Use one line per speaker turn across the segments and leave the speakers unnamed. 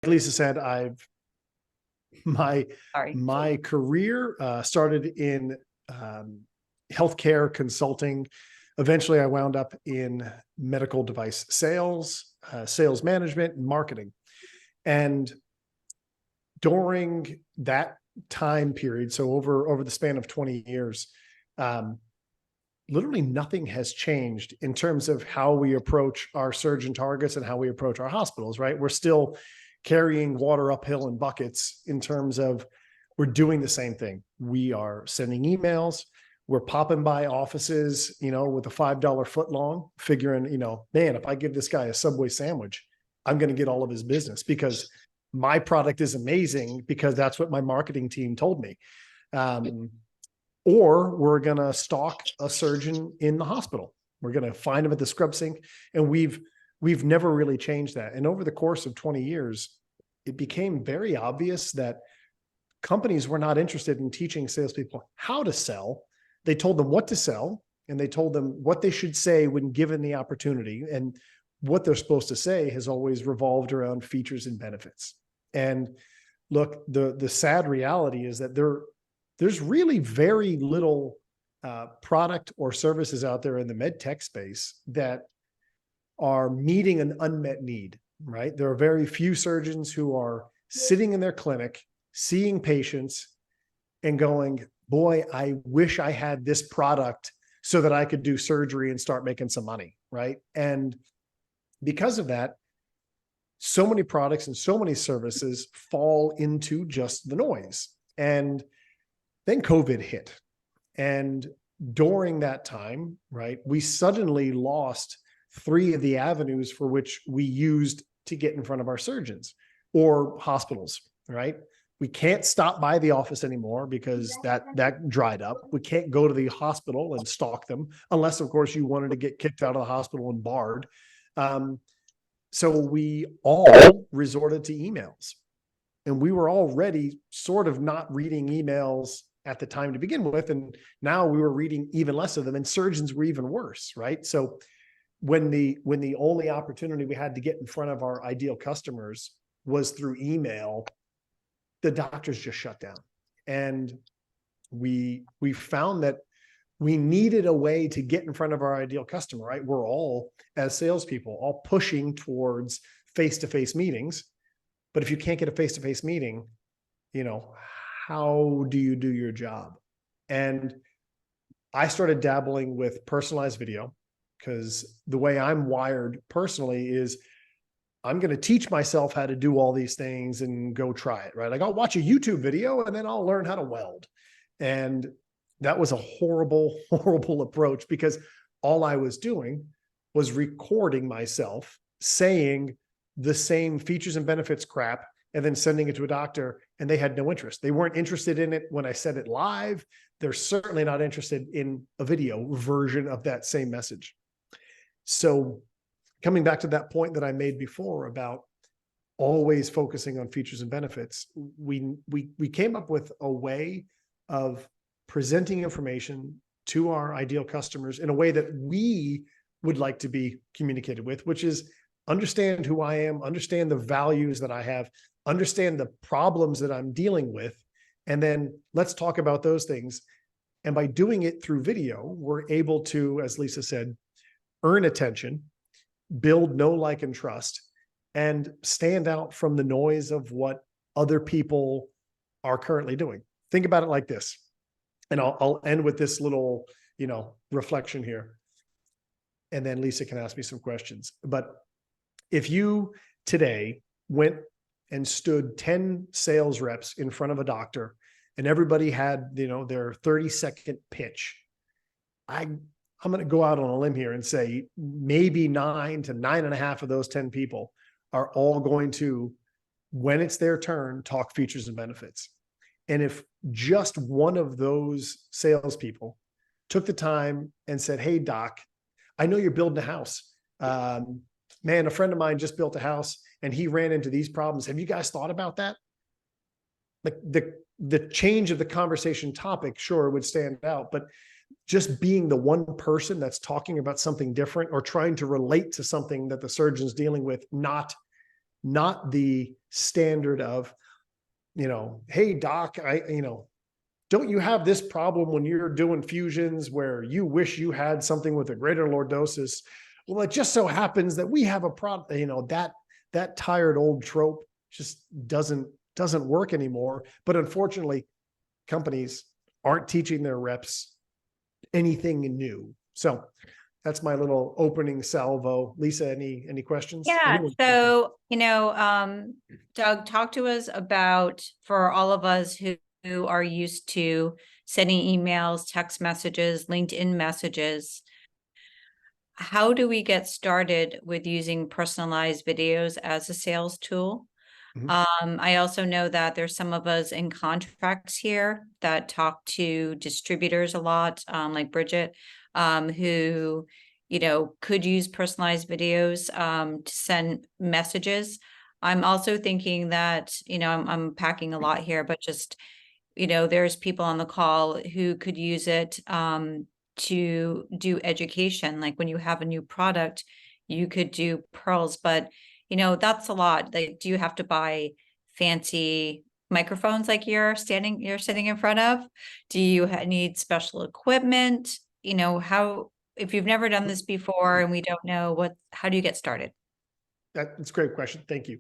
Lisa said, my
Sorry.
my career started in healthcare consulting. Eventually, I wound up in medical device sales, sales management, and marketing. And during that time period, so over the span of 20 years, literally nothing has changed in terms of how we approach our surgeon targets and how we approach our hospitals, right? We're still carrying water uphill in buckets in terms of we're doing the same thing. We are sending emails. We're popping by offices, with a $5 foot long, figuring, man, if I give this guy a Subway sandwich, I'm going to get all of his business because my product is amazing because that's what my marketing team told me. Or we're going to stalk a surgeon in the hospital. We're going to find him at the scrub sink. And we've never really changed that. And over the course of 20 years, it became very obvious that companies were not interested in teaching salespeople how to sell. They told them what to sell, and they told them what they should say when given the opportunity. And what they're supposed to say has always revolved around features and benefits. And look, the sad reality is that there's really very little product or services out there in the med tech space that are meeting an unmet need, right? There are very few surgeons who are sitting in their clinic, seeing patients and going, boy, I wish I had this product so that I could do surgery and start making some money, right? And because of that, so many products and so many services fall into just the noise. And then COVID hit. And during that time, right, we suddenly lost 3 of the avenues for which we used to get in front of our surgeons or hospitals, right? We can't stop by the office anymore because that dried up. We can't go to the hospital and stalk them unless, of course, you wanted to get kicked out of the hospital and barred. So we all resorted to emails, and we were already sort of not reading emails at the time to begin with. And now we were reading even less of them, and surgeons were even worse, right? So when the only opportunity we had to get in front of our ideal customers was through email, the doctors just shut down. And we found that we needed a way to get in front of our ideal customer, right? We're all, as salespeople, all pushing towards face-to-face meetings. But if you can't get a face-to-face meeting, how do you do your job? And I started dabbling with personalized video because the way I'm wired personally is I'm going to teach myself how to do all these things and go try it, right? Like I'll watch a YouTube video and then I'll learn how to weld. And that was a horrible, horrible approach because all I was doing was recording myself saying the same features and benefits crap and then sending it to a doctor, and they had no interest. They weren't interested in it when I said it live. They're certainly not interested in a video version of that same message. So coming back to that point that I made before about always focusing on features and benefits, we came up with a way of presenting information to our ideal customers in a way that we would like to be communicated with, which is understand who I am, understand the values that I have, understand the problems that I'm dealing with, and then let's talk about those things. And by doing it through video, we're able to, as Lisa said, earn attention, build know, like, and trust, and stand out from the noise of what other people are currently doing. Think about it like this. And I'll end with this little, reflection here. And then Lisa can ask me some questions. But if you today went and stood 10 sales reps in front of a doctor and everybody had, their 30-second pitch, I'm going to go out on a limb here and say maybe 9 to 9.5 of those 10 people are all going to, when it's their turn, talk features and benefits. And if just one of those salespeople took the time and said, hey, doc, I know you're building a house. Man, a friend of mine just built a house and he ran into these problems. Have you guys thought about that? Like the change of the conversation topic, sure, would stand out, but just being the one person that's talking about something different or trying to relate to something that the surgeon's dealing with, not not the standard of, hey doc, don't you have this problem when you're doing fusions where you wish you had something with a greater lordosis? Well, it just so happens that we have a problem, that tired old trope just doesn't work anymore. But unfortunately, companies aren't teaching their reps anything new. So that's my little opening salvo. Lisa, any questions?
Yeah. So, Doug, talk to us about, for all of us who are used to sending emails, text messages, LinkedIn messages, how do we get started with using personalized videos as a sales tool? I also know that there's some of us in contracts here that talk to distributors a lot, like Bridget, who, could use personalized videos to send messages. I'm also thinking that, I'm packing a lot here, but just, there's people on the call who could use it to do education. Like when you have a new product, you could do pearls, but that's a lot. Like, do you have to buy fancy microphones like you're sitting in front of? Do you need special equipment? If you've never done this before and we don't know how do you get started?
That's a great question. Thank you.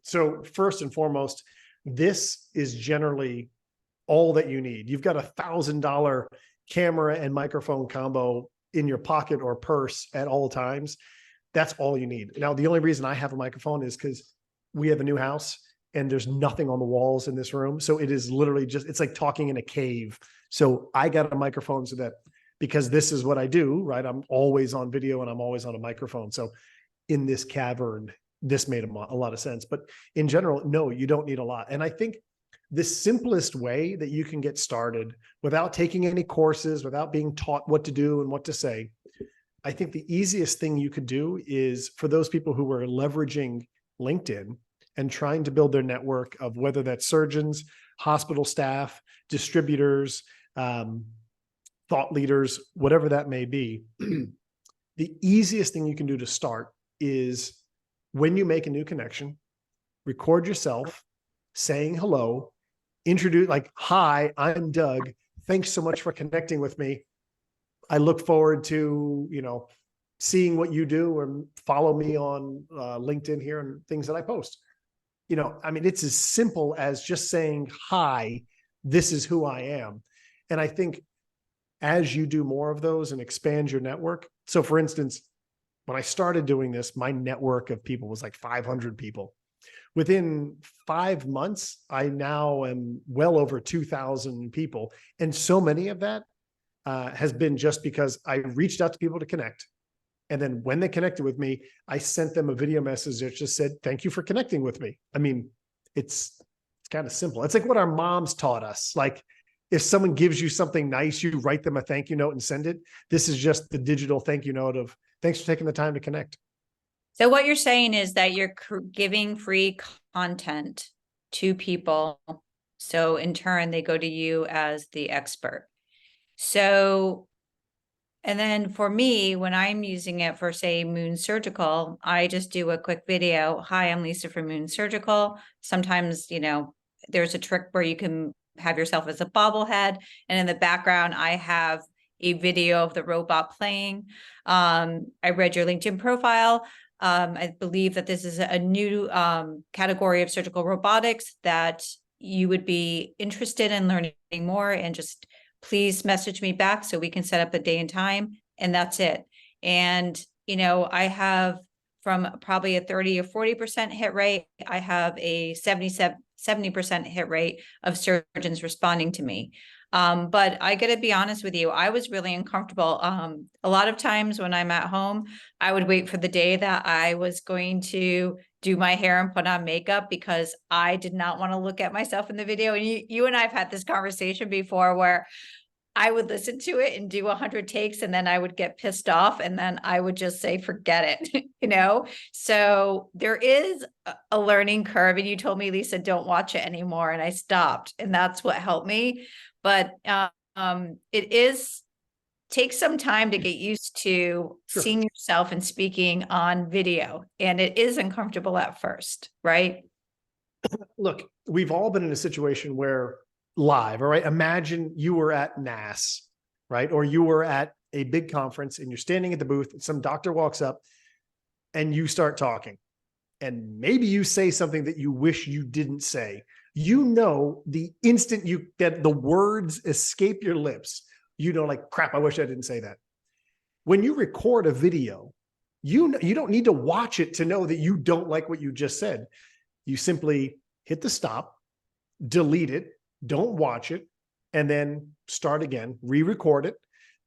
So first and foremost, this is generally all that you need. You've got $1,000 camera and microphone combo in your pocket or purse at all times. That's all you need. Now, the only reason I have a microphone is because we have a new house and there's nothing on the walls in this room. So it is literally it's like talking in a cave. So I got a microphone so that, because this is what I do, right? I'm always on video and I'm always on a microphone. So in this cavern, this made a lot of sense. But in general, no, you don't need a lot. And I think the simplest way that you can get started without taking any courses, without being taught what to do and what to say, I think the easiest thing you could do is, for those people who are leveraging LinkedIn and trying to build their network of, whether that's surgeons, hospital staff, distributors, thought leaders, whatever that may be, the easiest thing you can do to start is, when you make a new connection, record yourself saying hello, introduce, like, hi, I'm Doug. Thanks so much for connecting with me. I look forward to, seeing what you do, and follow me on LinkedIn here and things that I post. It's as simple as just saying, hi, this is who I am. And I think as you do more of those and expand your network. So for instance, when I started doing this, my network of people was like 500 people. Within 5 months, I now am well over 2,000 people. And so many of that has been just because I reached out to people to connect. And then when they connected with me, I sent them a video message that just said, thank you for connecting with me. It's kind of simple. It's like what our moms taught us. Like, if someone gives you something nice, you write them a thank you note and send it. This is just the digital thank you note of, thanks for taking the time to connect.
So what you're saying is that you're giving free content to people. So in turn, they go to you as the expert. So, and then for me, when I'm using it for, say, Moon Surgical, I just do a quick video. Hi, I'm Lisa from Moon Surgical. Sometimes, there's a trick where you can have yourself as a bobblehead, and in the background, I have a video of the robot playing. I read your LinkedIn profile. I believe that this is a new category of surgical robotics that you would be interested in learning more, and just please message me back so we can set up the day and time, and that's it. And, I have, from probably a 30 or 40% hit rate, I have a 70% hit rate of surgeons responding to me. But I got to be honest with you, I was really uncomfortable. A lot of times when I'm at home, I would wait for the day that I was going to do my hair and put on makeup, because I did not want to look at myself in the video. And you and I have had this conversation before, where I would listen to it and do 100 takes, and then I would get pissed off, and then I would just say, forget it, So there is a learning curve, and you told me, Lisa, don't watch it anymore. And I stopped, and that's what helped me. But it is take some time to get used to
Sure.
seeing yourself and speaking on video. And it is uncomfortable at first, right?
Look, we've all been in a situation where live, all right? Imagine you were at NASS, right? Or you were at a big conference and you're standing at the booth, and some doctor walks up and you start talking. And maybe you say something that you wish you didn't say. You know, the instant you that the words escape your lips, you know, like, crap, I wish I didn't say that. When you record a video, you don't need to watch it to know that you don't like what you just said. You simply hit the stop, delete it, don't watch it, and then start again, re-record it.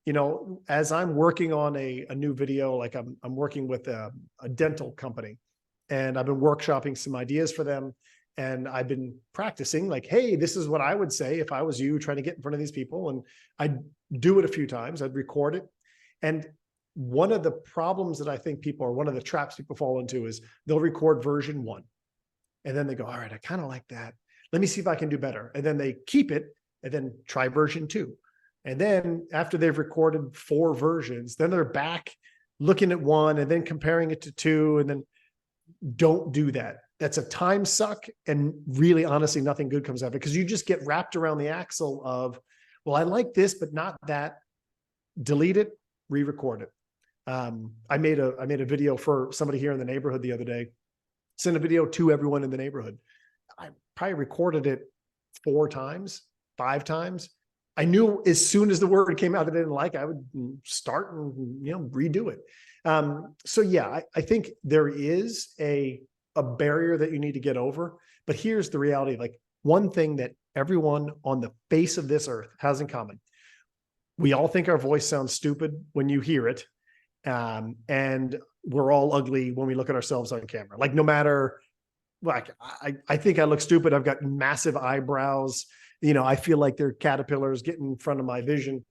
You know, as I'm working on a new video, like I'm working with a dental company, and I've been workshopping some ideas for them. And I've been practicing, like, hey, this is what I would say if I was you trying to get in front of these people. And I'd do it a few times, I'd record it. And one of the problems that I think people, or one of the traps people fall into, is they'll record version 1. And then they go, all right, I kind of like that. Let me see if I can do better. And then they keep it and then try version 2. And then after they've recorded 4 versions, then they're back looking at 1 and then comparing it to 2. And then don't do that. That's a time suck. And really, honestly, nothing good comes out of it, because you just get wrapped around the axle of, well, I like this, but not that. Delete it, re-record it. I made a video for somebody here in the neighborhood the other day. Sent a video to everyone in the neighborhood. I probably recorded it 4 times, 5 times. I knew as soon as the word came out that I didn't like, I would start and, you know, redo it. So yeah, I think there is a barrier that you need to get over. But here's the reality: like, one thing that everyone on the face of this earth has in common, we all think our voice sounds stupid when you hear it. And we're all ugly when we look at ourselves on camera. Like, no matter, like, I think I look stupid. I've got massive eyebrows. You know, I feel like they're caterpillars getting in front of my vision.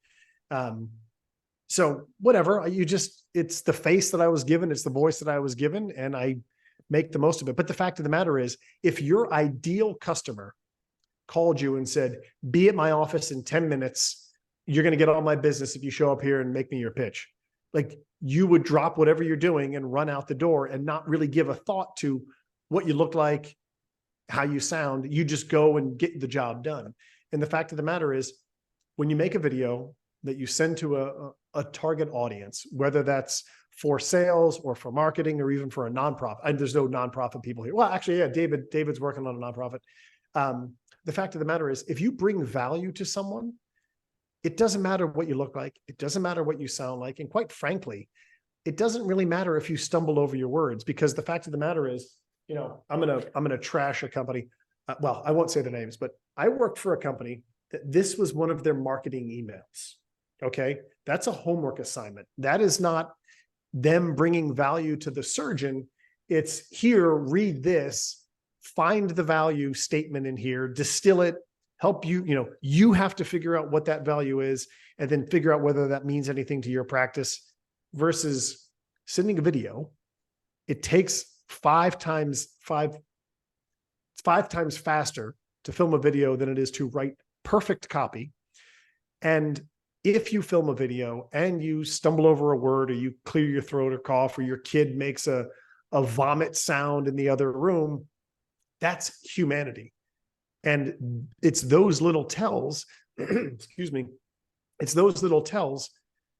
So whatever, it's the face that I was given. It's the voice that I was given, and I make the most of it. But the fact of the matter is, if your ideal customer called you and said, be at my office in 10 minutes, you're going to get all my business if you show up here and make me your pitch. Like, you would drop whatever you're doing and run out the door and not really give a thought to what you look like, how you sound. You just go and get the job done. And the fact of the matter is, when you make a video that you send to a target audience, whether that's for sales or for marketing or even for a nonprofit, and there's no nonprofit people here. Well, actually, yeah, David's working on a nonprofit. The fact of the matter is, if you bring value to someone, it doesn't matter what you look like. It doesn't matter what you sound like. And quite frankly, it doesn't really matter if you stumble over your words, because the fact of the matter is, you know, I'm gonna trash a company. Well, I won't say the names, but I worked for a company that this was one of their marketing emails. Okay, that's a homework assignment. That is not them bringing value to the surgeon. It's, here, read this, find the value statement in here, distill it, help you, you know, you have to figure out what that value is, and then figure out whether that means anything to your practice. Versus sending a video, it takes 5 times faster to film a video than it is to write perfect copy. And if you film a video and you stumble over a word, or you clear your throat or cough, or your kid makes a vomit sound in the other room, that's humanity. And it's those little tells, excuse me, it's those little tells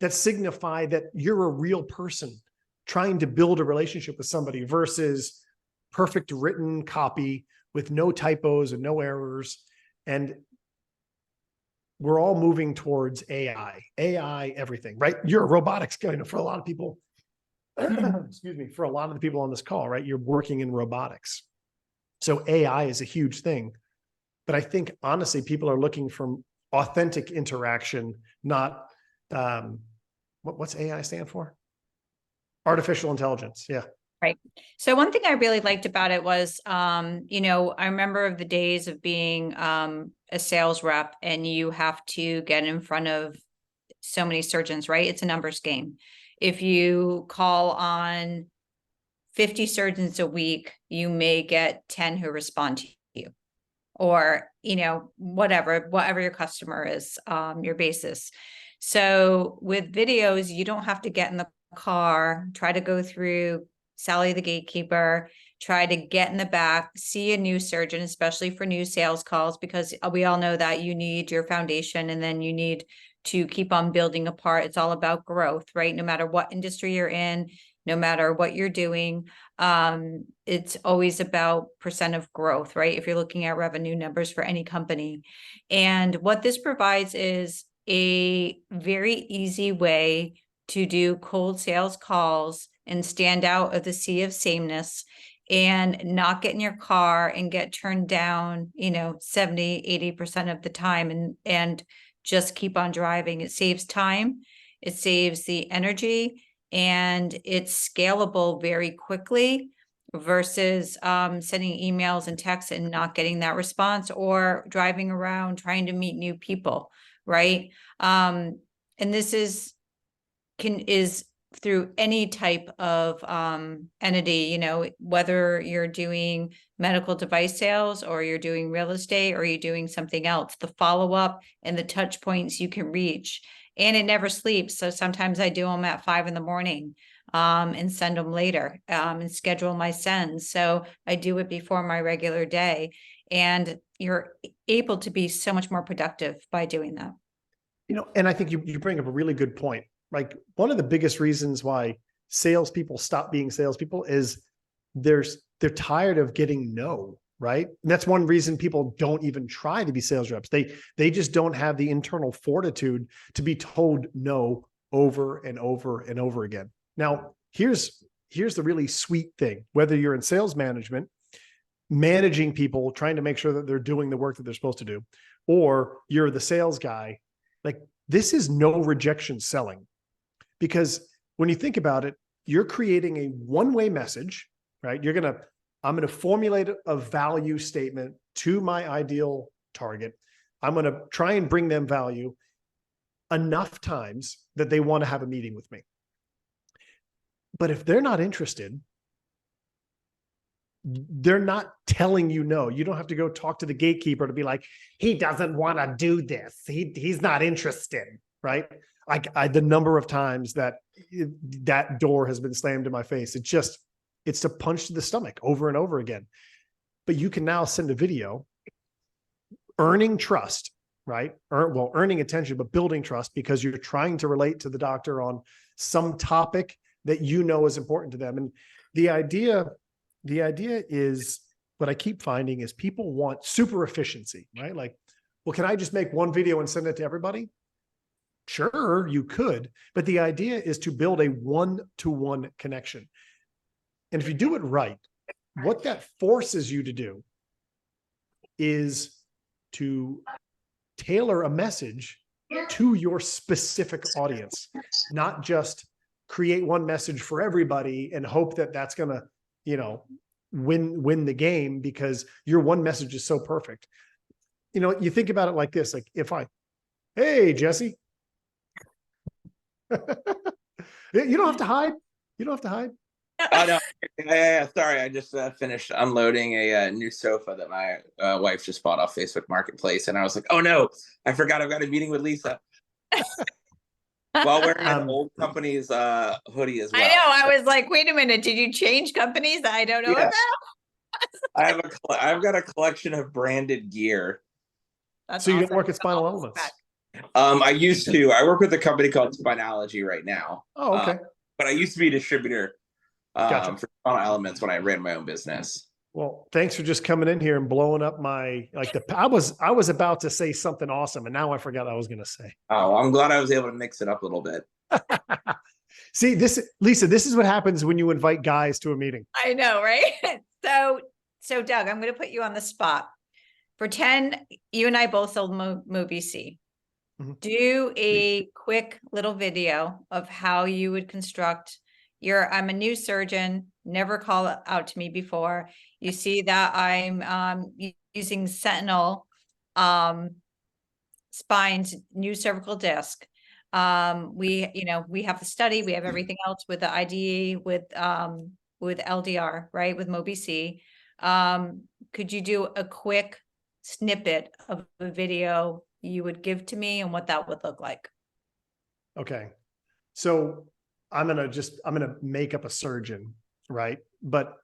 that signify that you're a real person trying to build a relationship with somebody, versus perfect written copy with no typos and no errors. And we're all moving towards AI, everything, right? You're a robotics guy. For a lot of people, excuse me, for a lot of the people on this call, right? You're working in robotics. So AI is a huge thing. But I think, honestly, people are looking for authentic interaction, not, what's AI stand for? Artificial intelligence. Yeah.
Right. So one thing I really liked about it was, you know, I remember the days of being a sales rep, and you have to get in front of so many surgeons, right? It's a numbers game. If you call on 50 surgeons a week, you may get 10 who respond to you, or, you know, whatever your customer is, your basis. So with videos, you don't have to get in the car, try to go through Sally the gatekeeper, try to get in the back, see a new surgeon, especially for new sales calls, because we all know that you need your foundation and then you need to keep on building apart. It's all about growth, right? No matter what industry you're in, no matter what you're doing, it's always about percent of growth, right? If you're looking at revenue numbers for any company. And what this provides is a very easy way to do cold sales calls and stand out of the sea of sameness and not get in your car and get turned down, 70, 80% of the time and just keep on driving. It saves time, it saves the energy, and it's scalable very quickly versus sending emails and texts and not getting that response, or driving around trying to meet new people, right? And this is through any type of entity, whether you're doing medical device sales or you're doing real estate or you're doing something else, the follow-up and the touch points you can reach. And it never sleeps. So sometimes I do them at 5 a.m. And send them later and schedule my sends. So I do it before my regular day. And you're able to be so much more productive by doing that.
And I think you bring up a really good point. Like, one of the biggest reasons why salespeople stop being salespeople is they're tired of getting no, right? And that's one reason people don't even try to be sales reps. They just don't have the internal fortitude to be told no over and over and over again. Now, here's the really sweet thing. Whether you're in sales management, managing people, trying to make sure that they're doing the work that they're supposed to do, or you're the sales guy, like, this is no rejection selling. Because when you think about it, you're creating a one-way message, right? I'm going to formulate a value statement to my ideal target. I'm going to try and bring them value enough times that they want to have a meeting with me. But if they're not interested, they're not telling you no. You don't have to go talk to the gatekeeper to be like, he doesn't want to do this. He's not interested, right? The number of times that door has been slammed in my face, it's a punch to the stomach over and over again. But you can now send a video, earning trust, right? Earning attention, but building trust, because you're trying to relate to the doctor on some topic that is important to them. And the idea is, what I keep finding is people want super efficiency, right? Like, well, can I just make one video and send it to everybody? Sure, you could, but the idea is to build a one-to-one connection. And if you do it right, what that forces you to do is to tailor a message to your specific audience, not just create one message for everybody and hope that that's going to, win the game because your one message is so perfect. You think about it like this, like hey, Jesse, you don't have to hide. You don't have to hide.
Oh no! Yeah. Sorry, I just finished unloading a new sofa that my wife just bought off Facebook Marketplace, and I was like, "Oh no, I forgot I've got a meeting with Lisa." While wearing an old company's hoodie as well.
I know. I was like, "Wait a minute! Did you change companies that I don't know about?"
I've got a collection of branded gear.
That's
so you don't work at Spinal Elements?
I used to. I work with a company called Spinalogy right now.
Oh, okay.
But I used to be a distributor
Gotcha.
for Spinal Elements when I ran my own business.
Well, thanks for just coming in here and blowing up I was about to say something awesome, and now I forgot what I was going to say.
Oh, I'm glad I was able to mix it up a little bit.
See, Lisa, this is what happens when you invite guys to a meeting.
I know, right? So Doug, I'm going to put you on the spot. Pretend you and I both sold MobiC.
Mm-hmm.
Do a quick little video of how you would construct I'm a new surgeon, never call out to me before. You see that I'm using Sentinel Spine's new cervical disc. We have the study, we have everything else with the IDE, with LDR, right? With MobiC. Could you do a quick snippet of a video you would give to me and what that would look like?
Okay. So I'm going to make up a surgeon, right? But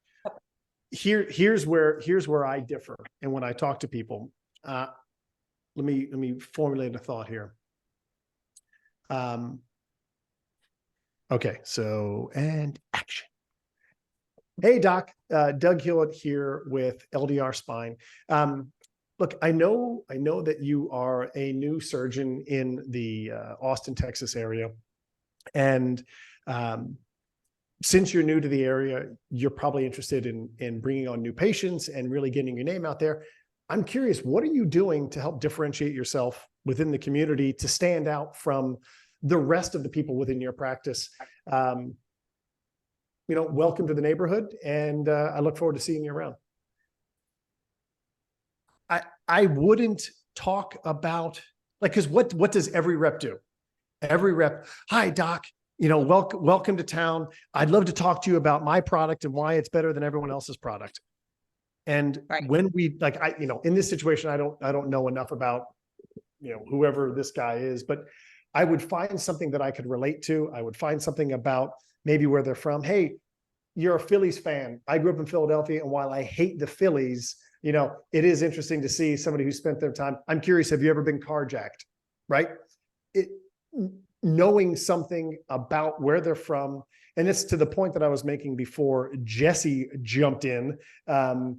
here's where I differ. And when I talk to people, let me formulate a thought here. Okay. So, and action. Hey, Doc, Doug Hillett here with LDR Spine. Look, I know that you are a new surgeon in the Austin, Texas area. And since you're new to the area, you're probably interested in bringing on new patients and really getting your name out there. I'm curious, what are you doing to help differentiate yourself within the community to stand out from the rest of the people within your practice? Welcome to the neighborhood, and I look forward to seeing you around. I wouldn't talk about, like, because what does every rep do? Every rep, hi, Doc, welcome to town. I'd love to talk to you about my product and why it's better than everyone else's product. And
Right.
when we, like, in this situation, I don't know enough about, whoever this guy is, but I would find something that I could relate to. I would find something about maybe where they're from. Hey, you're a Phillies fan. I grew up in Philadelphia, and while I hate the Phillies, it is interesting to see somebody who spent their time. I'm curious, have you ever been carjacked? Right? Knowing something about where they're from, and it's to the point that I was making before Jesse jumped in. No,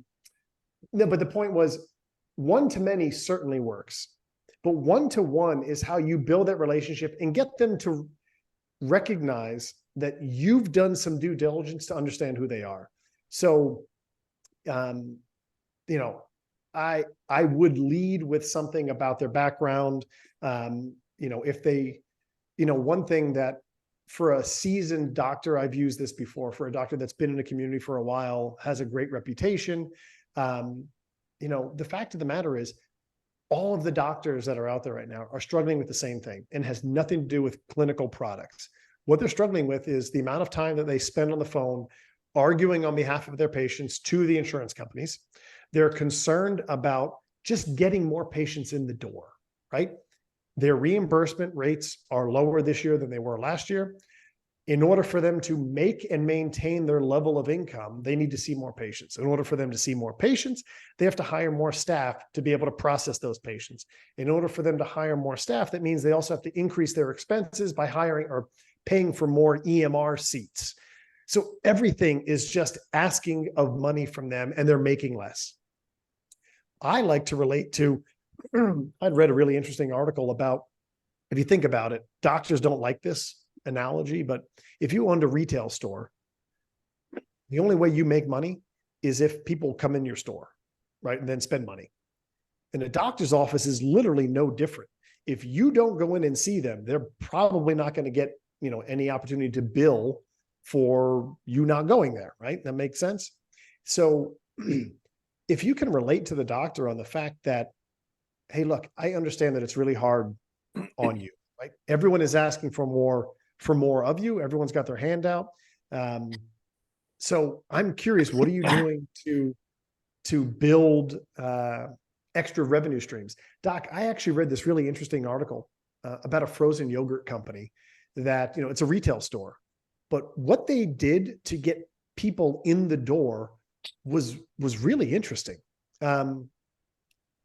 but the point was, one-to-many certainly works, but one-to-one is how you build that relationship and get them to recognize that you've done some due diligence to understand who they are. So, I would lead with something about their background. If they, one thing that for a seasoned doctor, I've used this before, for a doctor that's been in the community for a while, has a great reputation. The fact of the matter is, all of the doctors that are out there right now are struggling with the same thing, and has nothing to do with clinical products. What they're struggling with is the amount of time that they spend on the phone arguing on behalf of their patients to the insurance companies. They're concerned about just getting more patients in the door, right? Their reimbursement rates are lower this year than they were last year. In order for them to make and maintain their level of income, they need to see more patients. In order for them to see more patients, they have to hire more staff to be able to process those patients. In order for them to hire more staff, that means they also have to increase their expenses by hiring or paying for more EMR seats. So everything is just asking of money from them, and they're making less. I like to relate to, I'd read a really interesting article about, if you think about it, doctors don't like this analogy, but if you owned a retail store, the only way you make money is if people come in your store, right? And then spend money. And a doctor's office is literally no different. If you don't go in and see them, they're probably not going to get, any opportunity to bill for you not going there, right? That makes sense. So if you can relate to the doctor on the fact that, hey, look, I understand that it's really hard on you, right? Everyone is asking for more of you. Everyone's got their hand out. So I'm curious, what are you doing to build extra revenue streams? Doc, I actually read this really interesting article about a frozen yogurt company that, it's a retail store, but what they did to get people in the door was really interesting. I'm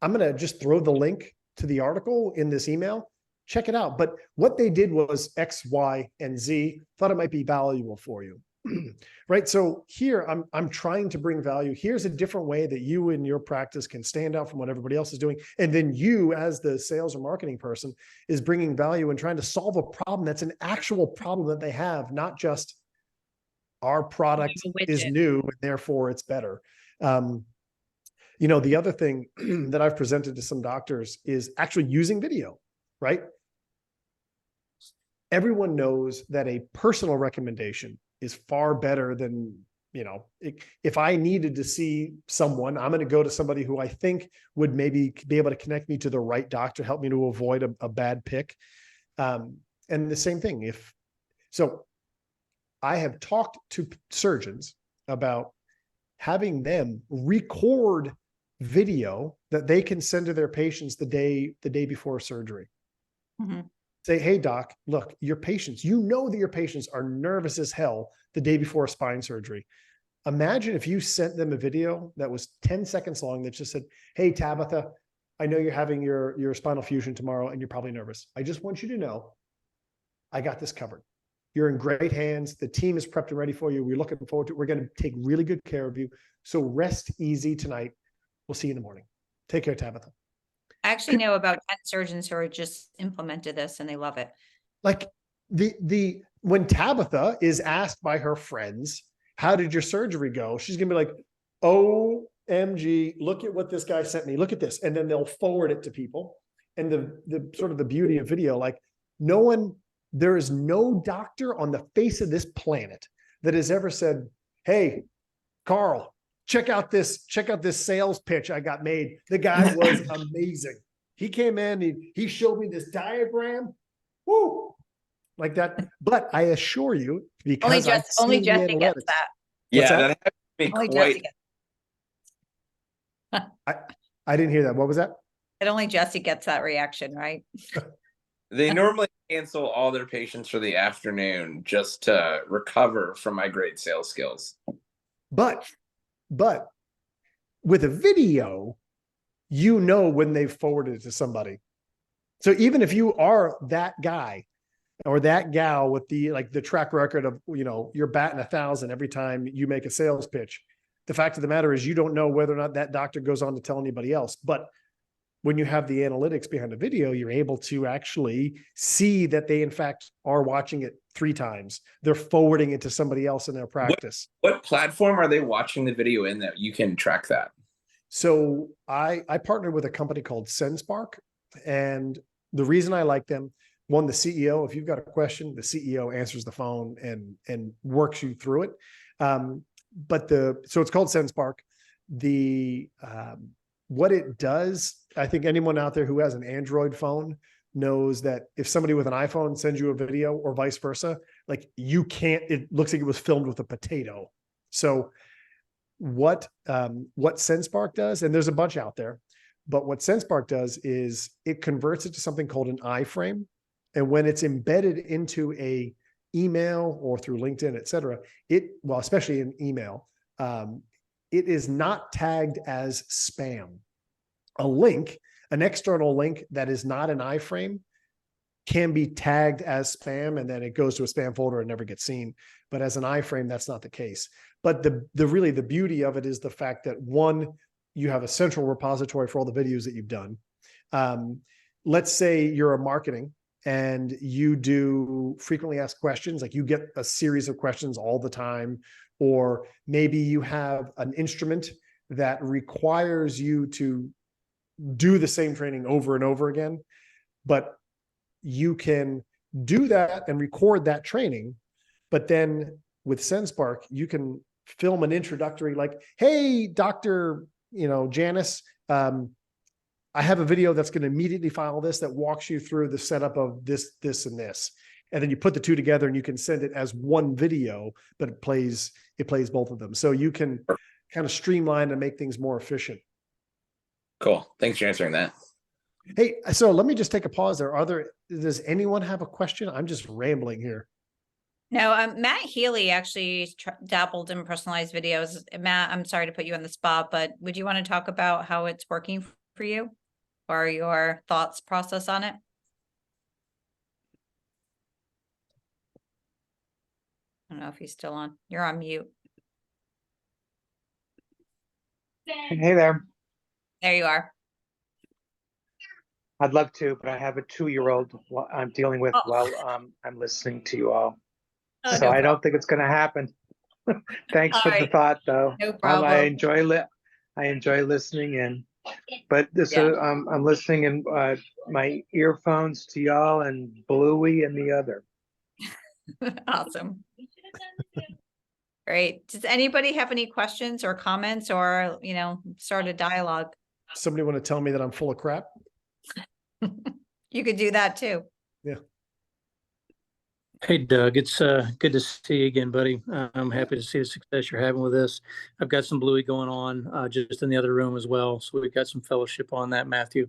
going to just throw the link to the article in this email. Check it out. But what they did was X, Y, and Z. Thought it might be valuable for you. Right. So here I'm trying to bring value. Here's a different way that you in your practice can stand out from what everybody else is doing. And then you, as the sales or marketing person, is bringing value and trying to solve a problem that's an actual problem that they have, not just our product is new and therefore it's better. The other thing that I've presented to some doctors is actually using video, right? Everyone knows that a personal recommendation is far better than, if I needed to see someone, I'm going to go to somebody who I think would maybe be able to connect me to the right doctor, help me to avoid a bad pick. And the same thing, so I have talked to surgeons about having them record video that they can send to their patients the day before surgery.
Mm-hmm.
Say, hey, doc, look, your patients, you know that your patients are nervous as hell the day before a spine surgery. Imagine if you sent them a video that was 10 seconds long that just said, hey, Tabitha, I know you're having your spinal fusion tomorrow and you're probably nervous. I just want you to know I got this covered. You're in great hands. The team is prepped and ready for you. We're looking forward to it. We're going to take really good care of you. So rest easy tonight. We'll see you in the morning. Take care, Tabitha.
I actually know about 10 surgeons who are just implemented this and they love it.
Like when Tabitha is asked by her friends, how did your surgery go? She's going to be like, OMG, look at what this guy sent me. Look at this. And then they'll forward it to people. And the sort of the beauty of video, like there is no doctor on the face of this planet that has ever said, hey, Carl, check out this sales pitch I got made. The guy was amazing. He came in, he showed me this diagram. Woo! Like that. But I assure you, because
only Jesse gets that.
Yeah,
that?
that has to
Only
be
Jesse
quite.
gets,
I didn't hear that. What was that?
and only Jesse gets that reaction, right?
They normally cancel all their patients for the afternoon just to recover from my great sales skills.
But with a video, you know when they've forwarded it to somebody. So even if you are that guy or that gal with the track record of, you're batting 1,000 every time you make a sales pitch, the fact of the matter is you don't know whether or not that doctor goes on to tell anybody else. But when you have the analytics behind the video, you're able to actually see that they in fact are watching it 3 times. They're forwarding it to somebody else in their practice.
What platform are they watching the video in that you can track that?
So I partnered with a company called SendSpark, and the reason I like them, one, the CEO, if you've got a question, the CEO answers the phone and works you through it. So it's called SendSpark. What it does, I think anyone out there who has an Android phone knows that if somebody with an iPhone sends you a video or vice versa, like it looks like it was filmed with a potato. So what SendSpark does, and there's a bunch out there, but what SendSpark does is it converts it to something called an iframe. And when it's embedded into a email or through LinkedIn, et cetera, especially in email, it is not tagged as spam. An external link that is not an iframe can be tagged as spam, and then it goes to a spam folder and never gets seen. But as an iframe, that's not the case. But the beauty of it is the fact that, one, you have a central repository for all the videos that you've done. Let's say you're a marketing and you do frequently asked questions, like you get a series of questions all the time, or maybe you have an instrument that requires you to do the same training over and over again, but you can do that and record that training. But then with SendSpark, you can film an introductory, like, hey, Dr. Janice, I have a video that's going to immediately follow this that walks you through the setup of this, and this. And then you put the two together and you can send it as one video, but it plays both of them. So you can kind of streamline and make things more efficient.
Cool. Thanks for answering that.
Hey, so let me just take a pause there. Does anyone have a question? I'm just rambling here.
No, Matt Healy actually dabbled in personalized videos. Matt, I'm sorry to put you on the spot, but would you want to talk about how it's working for you or your thoughts process on it? I don't know if he's still on. You're on mute.
Hey there.
There you are.
I'd love to, but I have a 2-year-old I'm dealing with while I'm listening to you all.
Oh,
So
no
I
problem.
don't think it's going to happen. Thanks
All
for the
right.
thought, though.
No problem.
I enjoy listening in. But this,
Yeah.
I'm listening in my earphones to y'all and Bluey and the other.
Awesome. Great. Does anybody have any questions or comments or, start a dialogue?
Somebody want to tell me that I'm full of crap?
You could do that too.
Yeah.
Hey, Doug, it's good to see you again, buddy. I'm happy to see the success you're having with this. I've got some Bluey going on just in the other room as well. So we've got some fellowship on that, Matthew.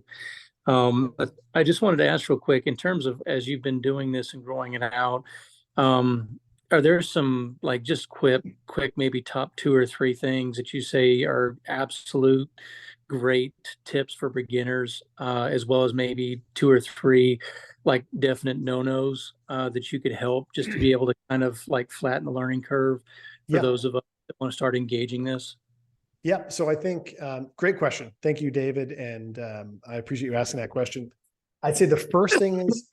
But I just wanted to ask real quick, in terms of as you've been doing this and growing it out, are there some like just quick, maybe top 2 or 3 things that you say are absolute great tips for beginners, as well as maybe 2 or 3 like definite no-nos that you could help just to be able to kind of like flatten the learning curve for
Yeah.
those of us that want to start engaging this?
Yeah. So I think, great question. Thank you, David. And I appreciate you asking that question. I'd say the first thing is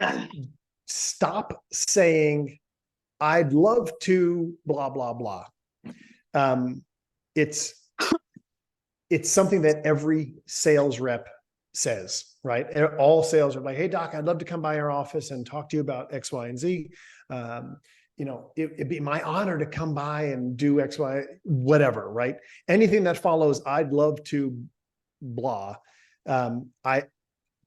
stop saying, I'd love to blah, blah, blah. It's something that every sales rep says, right? All sales are like, hey, doc, I'd love to come by your office and talk to you about X, Y, and Z. It'd be my honor to come by and do X, Y, whatever, right? Anything that follows, I'd love to blah.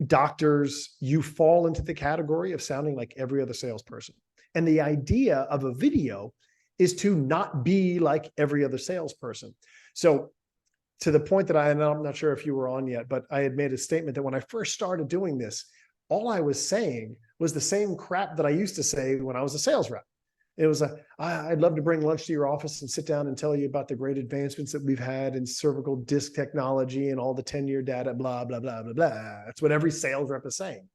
Doctors, you fall into the category of sounding like every other salesperson. And the idea of a video is to not be like every other salesperson. So to the point that I'm not sure if you were on yet, but I had made a statement that when I first started doing this, all I was saying was the same crap that I used to say when I was a sales rep. It was I'd love to bring lunch to your office and sit down and tell you about the great advancements that we've had in cervical disc technology and all the 10-year data, blah, blah, blah, blah, blah. That's what every sales rep is saying.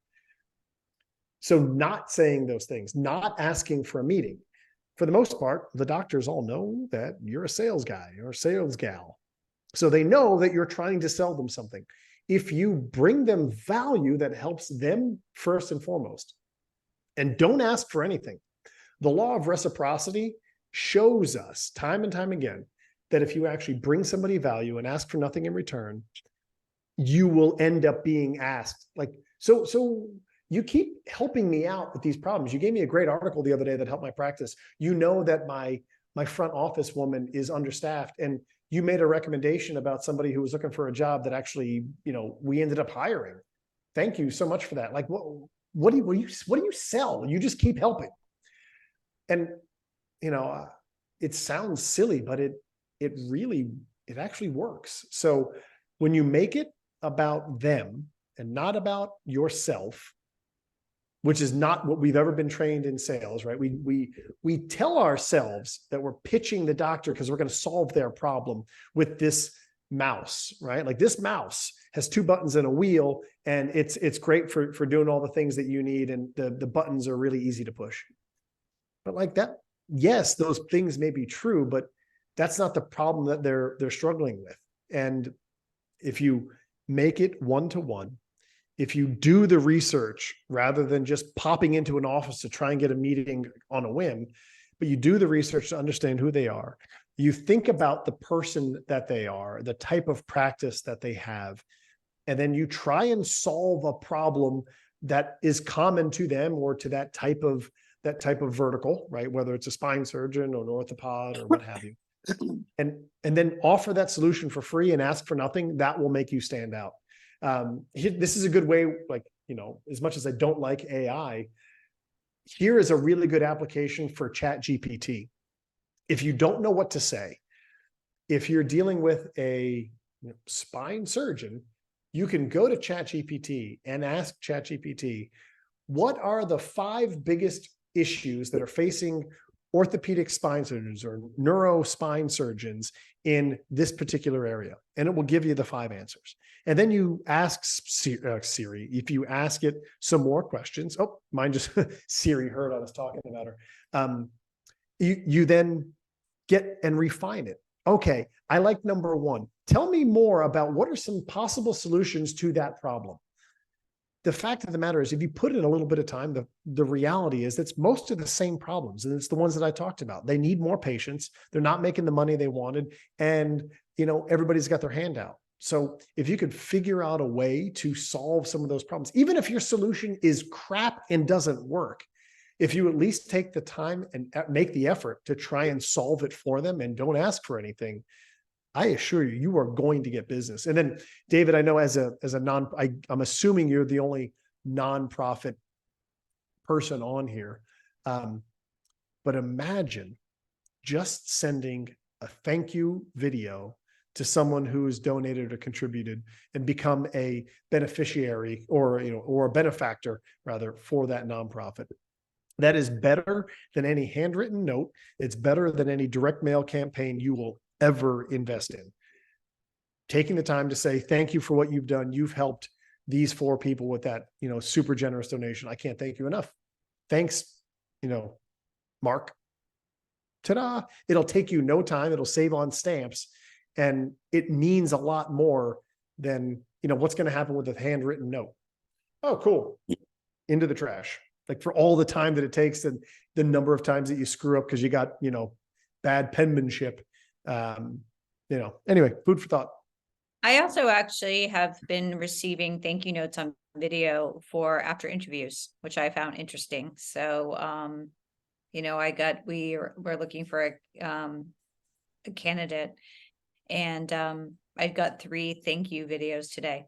So not saying those things, not asking for a meeting. For the most part, the doctors all know that you're a sales guy or a sales gal. So they know that you're trying to sell them something. If you bring them value that helps them first and foremost, and don't ask for anything. The law of reciprocity shows us time and time again that if you actually bring somebody value and ask for nothing in return, you will end up being asked like, so you keep helping me out with these problems. You gave me a great article the other day that helped my practice. You know that my front office woman is understaffed, and you made a recommendation about somebody who was looking for a job that actually, we ended up hiring. Thank you so much for that. Like, what do you sell? You just keep helping. And, it sounds silly, but it actually works. So when you make it about them and not about yourself, which is not what we've ever been trained in sales, right? We tell ourselves that we're pitching the doctor because we're going to solve their problem with this mouse, right? Like this mouse has 2 buttons and a wheel, and it's great for doing all the things that you need, and the buttons are really easy to push. But like that, yes, those things may be true, but that's not the problem that they're struggling with. And if you make it one-to-one, if you do the research rather than just popping into an office to try and get a meeting on a whim, but you do the research to understand who they are, you think about the person that they are, the type of practice that they have, and then you try and solve a problem that is common to them or to that type of vertical, right? Whether it's a spine surgeon or an orthopod or what have you. And then offer that solution for free and ask for nothing. That will make you stand out. This is a good way, as much as I don't like AI, here is a really good application for ChatGPT. If you don't know what to say, if you're dealing with a spine surgeon, you can go to ChatGPT and ask ChatGPT, what are the 5 biggest issues that are facing orthopedic spine surgeons or neuro spine surgeons in this particular area? And it will give you the 5 answers. And then you ask Siri, if you ask it some more questions, mine just, Siri heard I was talking about her. You then get and refine it. Okay, I like number 1. Tell me more about what are some possible solutions to that problem. The fact of the matter is, if you put in a little bit of time, the reality is that's most of the same problems. And it's the ones that I talked about. They need more patients. They're not making the money they wanted. And, everybody's got their hand out. So if you could figure out a way to solve some of those problems, even if your solution is crap and doesn't work, if you at least take the time and make the effort to try and solve it for them and don't ask for anything, I assure you, you are going to get business. And then, David, I know I'm assuming you're the only nonprofit person on here. But imagine just sending a thank you video to someone who's donated or contributed and become a beneficiary or, or a benefactor rather for that nonprofit. That is better than any handwritten note. It's better than any direct mail campaign you will ever invest in. Taking the time to say, thank you for what you've done. You've helped these 4 people with that, super generous donation. I can't thank you enough. Thanks, Mark. Ta-da. It'll take you no time. It'll save on stamps. And it means a lot more than, what's going to happen with a handwritten note. Oh, cool. Into the trash. Like for all the time that it takes and the number of times that you screw up because you got, bad penmanship. Anyway, food for thought.
I also actually have been receiving thank you notes on video for after interviews, which I found interesting. So, we're looking for a candidate, and I got 3 thank you videos today.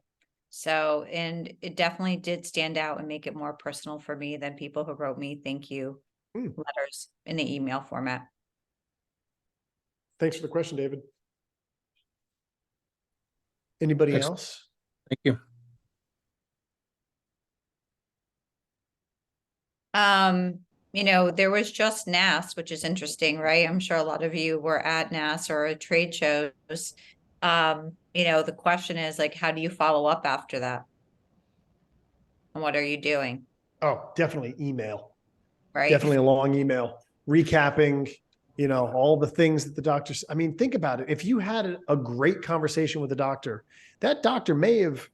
So, and it definitely did stand out and make it more personal for me than people who wrote me thank you letters in the email format.
Thanks for the question, David. Anybody
Excellent.
else?
Thank you.
There was just NAS, which is interesting, right? I'm sure a lot of you were at NAS or at trade shows. The question is like, how do you follow up after that? And what are you doing?
Oh, definitely email.
Right?
Definitely a long email recapping, all the things that the doctors, think about it. If you had a great conversation with the doctor, that doctor may have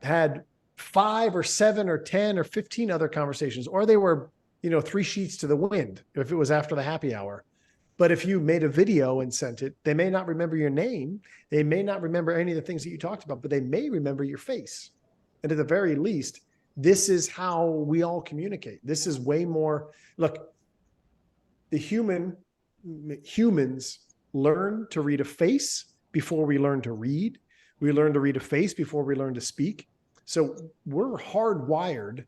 had 5 or 7 or 10 or 15 other conversations, or they were, 3 sheets to the wind if it was after the happy hour. But if you made a video and sent it, they may not remember your name. They may not remember any of the things that you talked about, but they may remember your face. And at the very least, this is how we all communicate. This is way more, look, humans learn to read a face before we learn to read. We learn to read a face before we learn to speak. So we're hardwired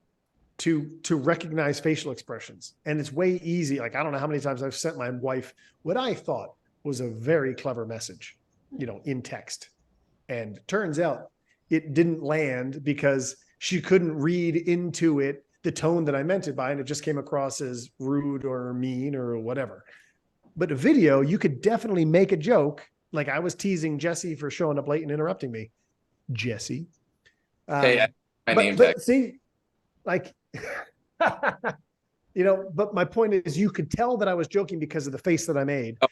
to recognize facial expressions. And it's way easy. Like, I don't know how many times I've sent my wife what I thought was a very clever message, in text. And turns out it didn't land because she couldn't read into it the tone that I meant it by, and it just came across as rude or mean or whatever. But a video, you could definitely make a joke. Like I was teasing Jesse for showing up late and interrupting me. Jesse.
Hey, my name
but
tag.
see, like, but my point is you could tell that I was joking because of the face that I made.
Oh.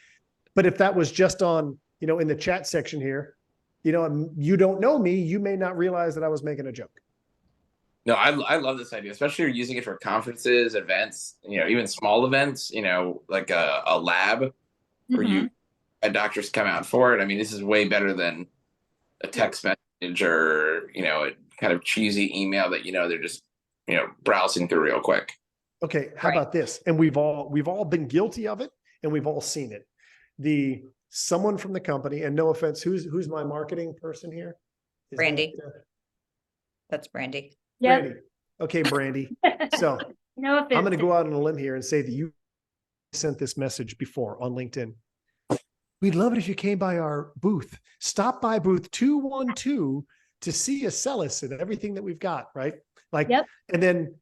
But if that was just on, in the chat section here, you don't know me, you may not realize that I was making a joke.
No, I love this idea, especially if you're using it for conferences, events, even small events, like a lab where you had doctors come out for it. This is way better than a text message or, a kind of cheesy email that, they're just, browsing through real quick.
Okay. How about this? And we've all been guilty of it and we've all seen it. Someone from the company, and no offense, who's my marketing person here?
Brandy. That's Brandy.
Yep.
Brandy. Okay, Brandy. So
No offense.
I'm going to go out on a limb here and say that you sent this message before on LinkedIn. We'd love it if you came by our booth. Stop by booth 212 to see Acellus and everything that we've got, right? Like,
Yep.
And then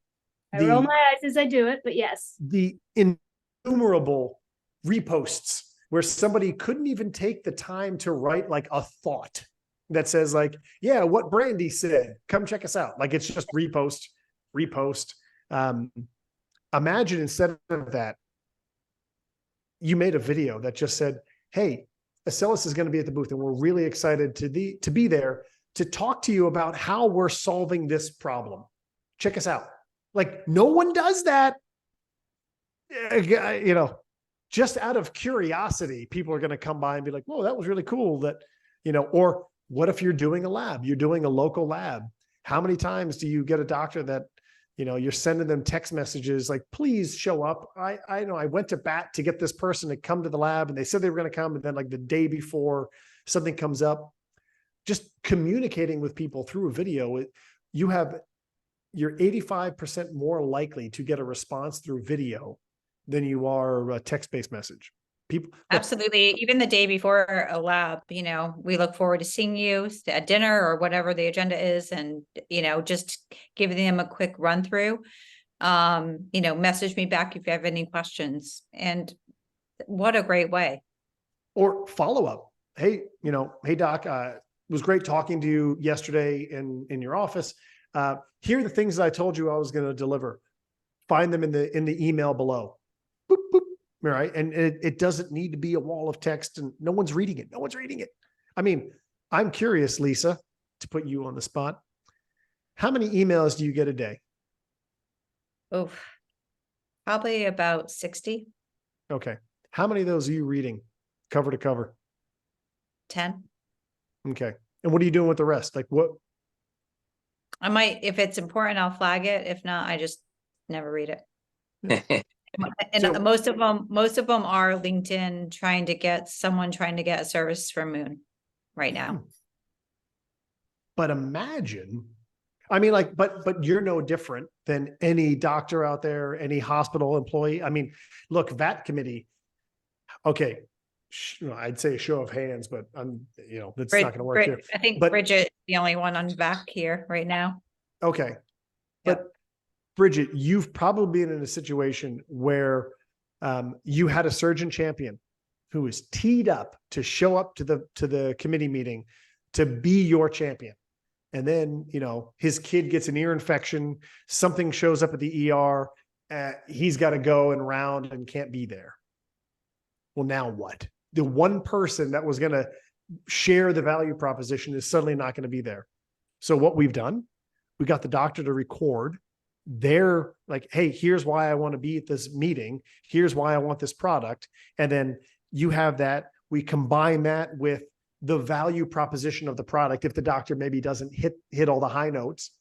I roll my eyes as I do it, but yes.
the innumerable reposts where somebody couldn't even take the time to write like a thought that says like, yeah, what Brandy said, come check us out. Like it's just repost. Imagine instead of that, you made a video that just said, hey, Acellus is going to be at the booth and we're really excited to be there to talk to you about how we're solving this problem. Check us out. Like no one does that. Just out of curiosity, people are going to come by and be like, whoa, that was really cool that, or what if you're doing a lab, you're doing a local lab. How many times do you get a doctor that, you're sending them text messages like, please show up. I know I went to bat to get this person to come to the lab and they said they were going to come. And then like the day before something comes up, just communicating with people through a video, you're 85% more likely to get a response through video than you are a text-based message. People, look,
Absolutely. Even the day before a lab, we look forward to seeing you at dinner or whatever the agenda is, and, just giving them a quick run through. Message me back if you have any questions. And what a great way.
or follow up. Hey, hey doc, it was great talking to you yesterday in your office. Here are the things that I told you I was going to deliver. Find them in the email below. Boop, boop. Right. And it doesn't need to be a wall of text and no one's reading it. No one's reading it. I mean, I'm curious, Lisa, to put you on the spot. How many emails do you get a day?
Oh, probably about 60,
Okay. How many of those are you reading cover to cover?
10.
Okay. And what are you doing with the rest? Like what?
I might, if it's important, I'll flag it. If not, I just never read it. And
So-
most of them are LinkedIn trying to get a service from Moon right now.
But imagine, I mean, like, but you're no different than any doctor out there, any hospital employee. I mean, look, VAT committee. Okay. I'd say a show of hands, but that's not going to work here.
I think
But-
Bridget's the only one on back here right now.
Okay. But Bridget, you've probably been in a situation where you had a surgeon champion who was teed up to show up to the committee meeting to be your champion. And then, his kid gets an ear infection, something shows up at the ER, he's got to go and round and can't be there. Well, now what? The one person that was going to share the value proposition is suddenly not going to be there. So what we've done, we got the doctor to record. They're like, hey, here's why I want to be at this meeting. Here's why I want this product. And then you have that. We combine that with the value proposition of the product. If the doctor maybe doesn't hit all the high notes,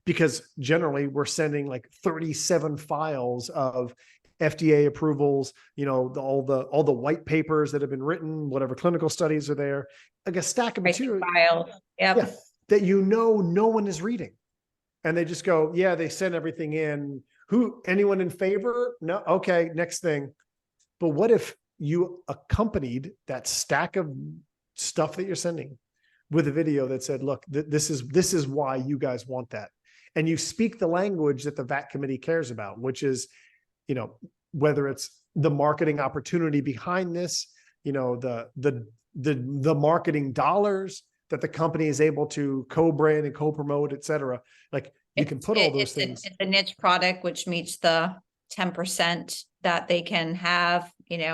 because generally we're sending like 37 files of FDA approvals, all the white papers that have been written, whatever clinical studies are there, like a stack of material.
File. Yep.
Yeah, that no one is reading. And they just go, yeah, they send everything in. Anyone in favor? No. Okay. Next thing. But what if you accompanied that stack of stuff that you're sending with a video that said, look, this is why you guys want that. And you speak the language that the VAT committee cares about, which is, whether it's the marketing opportunity behind this, the marketing dollars that the company is able to co-brand and co-promote, et cetera. Like you can put all those things.
It's a niche product, which meets the 10% that they can have,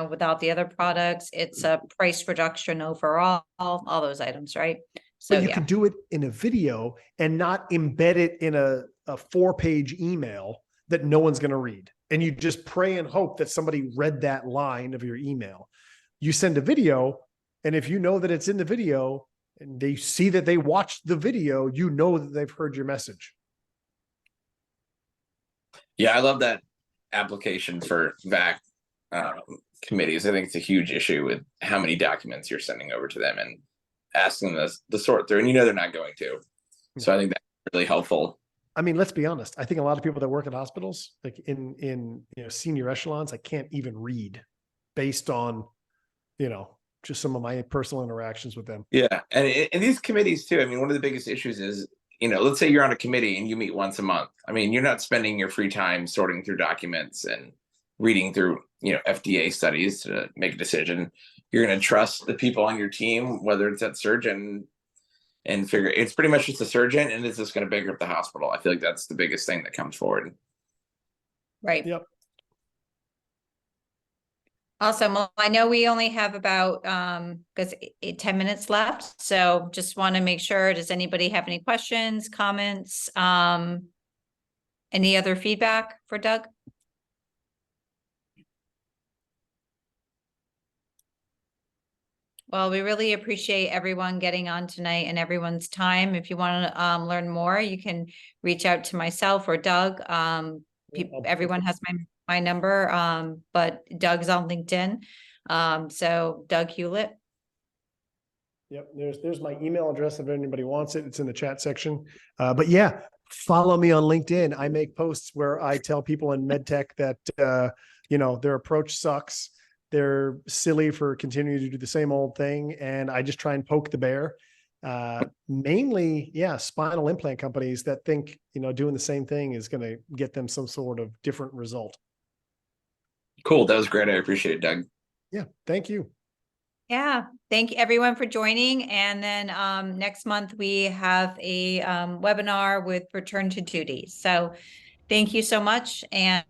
without the other products. It's a price reduction overall, all those items, right? So
But you could do it in a video and not embed it in a 4-page email that no one's going to read. And you just pray and hope that somebody read that line of your email. You send a video, and if you know that it's in the video and they see that they watched the video, that they've heard your message.
Yeah, I love that application for VAC committees. I think it's a huge issue with how many documents you're sending over to them and asking them to sort through, and they're not going to. So I think that's really helpful.
I mean, let's be honest. I think a lot of people that work in hospitals, like in senior echelons, I can't even read based on, just some of my personal interactions with them.
Yeah, and in these committees too. I mean, one of the biggest issues is, let's say you're on a committee and you meet once a month. I mean, you're not spending your free time sorting through documents and reading through, FDA studies to make a decision. You're going to trust the people on your team, whether it's that surgeon, and figure it's pretty much just a surgeon, and is this going to bankrupt the hospital? I feel like that's the biggest thing that comes forward.
right.
Yep.
Awesome. Well, I know we only have about 10 minutes left. So just want to make sure, does anybody have any questions, comments? Any other feedback for Doug? Well, we really appreciate everyone getting on tonight and everyone's time. If you want to learn more, you can reach out to myself or Doug. Everyone has my number, but Doug's on LinkedIn. So Doug Hewlett.
Yep. There's my email address if anybody wants it. It's in the chat section. But yeah, follow me on LinkedIn. I make posts where I tell people in medtech that their approach sucks. They're silly for continuing to do the same old thing. And I just try and poke the bear. Mainly, spinal implant companies that think, doing the same thing is going to get them some sort of different result.
Cool. That was great. I appreciate it, Doug.
Yeah. Thank you.
Yeah, thank you everyone for joining. And then next month we have a webinar with Return to Duty. So thank you so much, and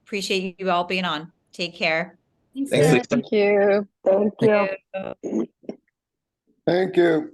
appreciate you all being on. Take care.
Thanks,
Thanks,
Lynn.
Lisa.
Thank you. Thank you.
Thank you.
Thank you.